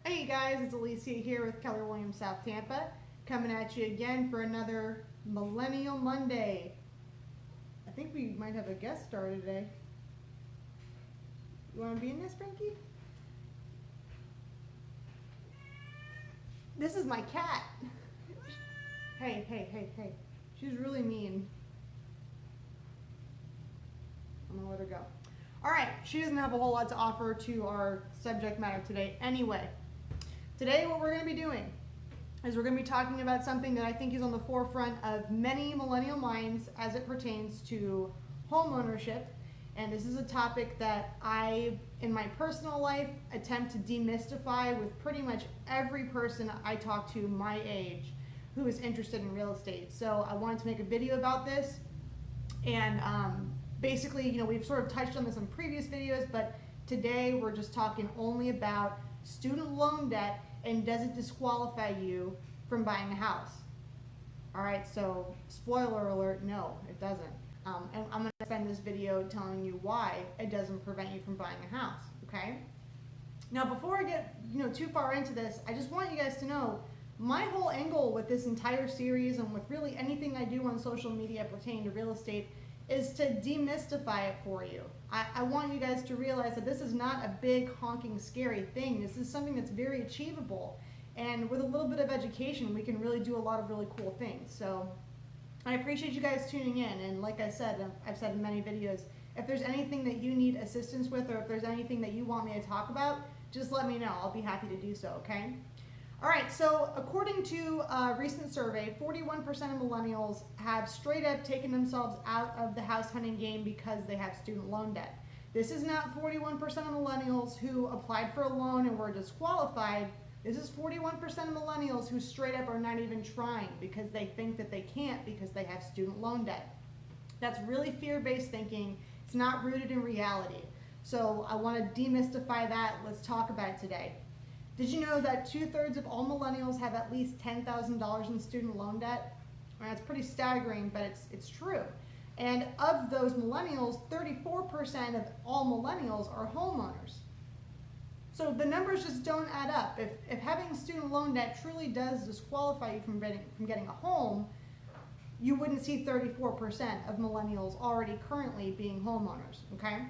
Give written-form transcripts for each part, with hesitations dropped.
Hey guys, it's Alicia here with Keller Williams South Tampa, coming at you again for another Millennial Monday. I think we might have a guest star today. You want to be in this, Frankie? This is my cat. Hey. She's really mean. I'm gonna let her go. All right, she doesn't have a whole lot to offer to our subject matter today anyway. Today what we're going to be doing is we're going to be talking about something that I think is on the forefront of many millennial minds as it pertains to home ownership. And this is a topic that I, in my personal life, attempt to demystify with pretty much every person I talk to my age who is interested in real estate. So I wanted to make a video about this. And basically, we've sort of touched on this in previous videos, but today we're just talking only about student loan debt and does it disqualify you from buying a house. All right, so spoiler alert, no, it doesn't. And I'm going to spend this video telling you why it doesn't prevent you from buying a house, okay? Now, before I get too far into this, I just want you guys to know my whole angle with this entire series and with really anything I do on social media pertaining to real estate is to demystify it for you. I want you guys to realize that this is not a big honking scary thing. This is something that's very achievable, and with a little bit of education we can really do a lot of really cool things. So I appreciate you guys tuning in, and like I said, I've said in many videos, if there's anything that you need assistance with or if there's anything that you want me to talk about, just let me know. I'll be happy to do so, okay? All right, so according to a recent survey, 41% of millennials have straight up taken themselves out of the house hunting game because they have student loan debt. This is not 41% of millennials who applied for a loan and were disqualified. This is 41% of millennials who straight up are not even trying because they think that they can't because they have student loan debt. That's really fear-based thinking. It's not rooted in reality. So I want to demystify that. Let's talk about it today. Did you know that 2/3 of all millennials have at least $10,000 in student loan debt? That's pretty staggering, but it's true. And of those millennials, 34% of all millennials are homeowners. So the numbers just don't add up. If having student loan debt truly does disqualify you from getting a home, you wouldn't see 34% of millennials already currently being homeowners, okay?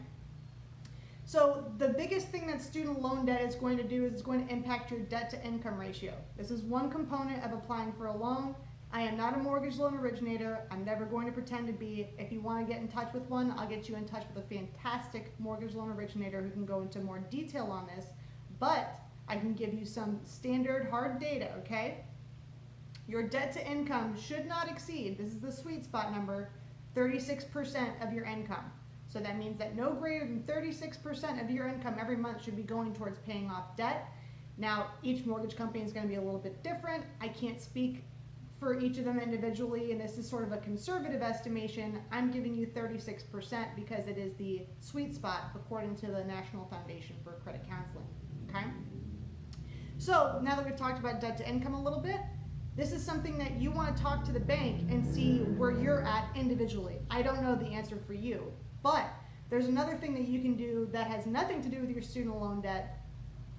So the biggest thing that student loan debt is going to do is it's going to impact your debt to income ratio. This is one component of applying for a loan. I am not a mortgage loan originator. I'm never going to pretend to be. If you want to get in touch with one, I'll get you in touch with a fantastic mortgage loan originator who can go into more detail on this, but I can give you some standard hard data, okay? Your debt to income should not exceed, this is the sweet spot number, 36% of your income. So that means that no greater than 36% of your income every month should be going towards paying off debt. Now, each mortgage company is going to be a little bit different. I can't speak for each of them individually, and this is sort of a conservative estimation. I'm giving you 36% because it is the sweet spot according to the National Foundation for Credit Counseling, okay? So now that we've talked about debt to income a little bit, this is something that you want to talk to the bank and see where you're at individually. I don't know the answer for you. But there's another thing that you can do that has nothing to do with your student loan debt,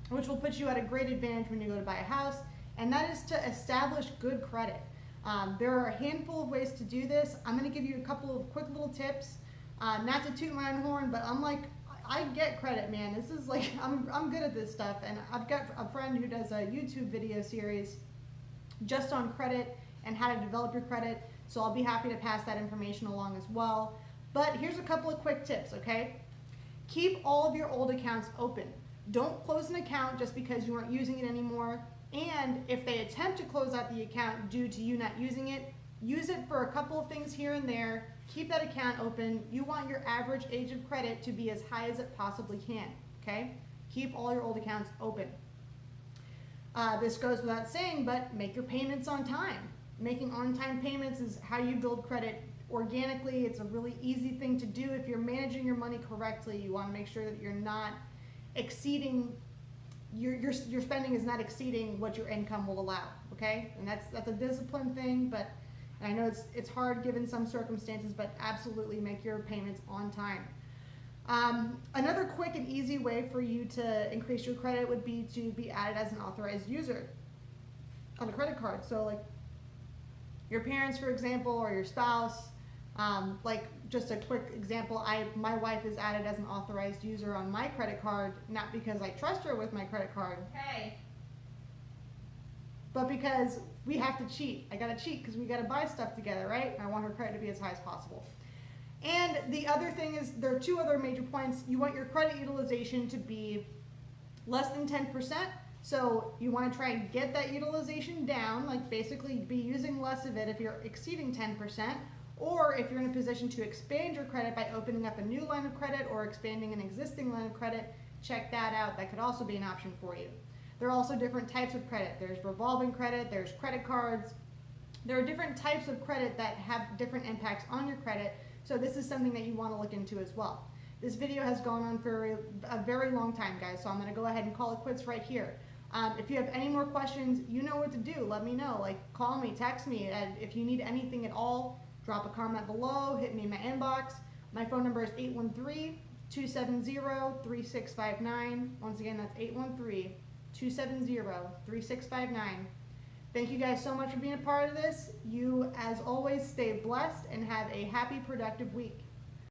which will put you at a great advantage when you go to buy a house, and that is to establish good credit. There are a handful of ways to do this. I'm going to give you a couple of quick little tips, not to toot my own horn, but I get credit, man. This is like, I'm good at this stuff, and I've got a friend who does a YouTube video series just on credit and how to develop your credit, so I'll be happy to pass that information along as well. But here's a couple of quick tips, okay? Keep all of your old accounts open. Don't close an account just because you aren't using it anymore. And if they attempt to close out the account due to you not using it, use it for a couple of things here and there. Keep that account open. You want your average age of credit to be as high as it possibly can, okay? Keep all your old accounts open. This goes without saying, but make your payments on time. Making on-time payments is how you build credit organically. It's a really easy thing to do. If you're managing your money correctly, you want to make sure that you're not exceeding, your spending is not exceeding what your income will allow, okay? And that's a discipline thing, but I know it's hard given some circumstances, but absolutely make your payments on time. Another quick and easy way for you to increase your credit would be to be added as an authorized user on a credit card. So like your parents, for example, or your spouse, like just a quick example, my wife is added as an authorized user on my credit card, not because I trust her with my credit card, but because we have to cheat. I gotta cheat because we gotta buy stuff together, right? And I want her credit to be as high as possible. And the other thing is, there are two other major points. You want your credit utilization to be less than 10%. So you want to try and get that utilization down, like basically be using less of it if you're exceeding 10%, or if you're in a position to expand your credit by opening up a new line of credit or expanding an existing line of credit, check that out. That could also be an option for you. There are also different types of credit. There's revolving credit, there's credit cards. There are different types of credit that have different impacts on your credit. So this is something that you want to look into as well. This video has gone on for a very long time, guys, so I'm going to go ahead and call it quits right here. If you have any more questions, you know what to do. Let me know. Like, call me, text me. And if you need anything at all, drop a comment below, hit me in my inbox. My phone number is 813-270-3659. Once again, that's 813-270-3659. Thank you guys so much for being a part of this. You, as always, stay blessed and have a happy, productive week.